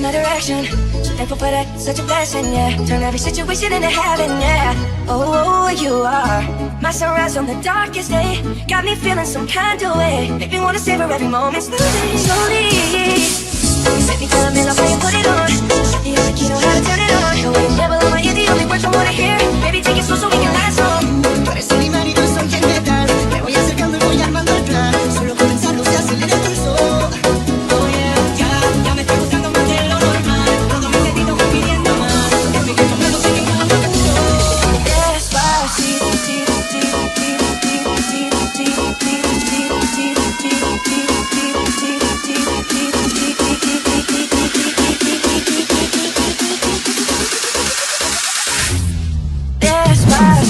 my direction. So thankful for that, such a blessing, yeah. Turn every situation into heaven, yeah. Oh, you are my sunrise on the darkest day. Got me feeling some kind of way. Make me wanna savor every moment slowly, slowly. You set me color, me love how you put it on. The only key know how to turn it on. The way you never on my ear, the only words I wanna hear. Baby, take it slow so we can last long. Tú eres el imán y yo soy quien metal. Me voy acercando y voy armando el plan. Solo comenzando se acelera el pulso. Oh yeah, ya me está gustando más de lo normal. Todo mi sentido va pidiendo más. Estoy tomando, sé que no me gustó. Despacito, tito, tito, tito, tito, tito, tito, tito, tito, tito, tito, tito, tito, tito, tito, tito, tito, tito, tito, tito. Despacito.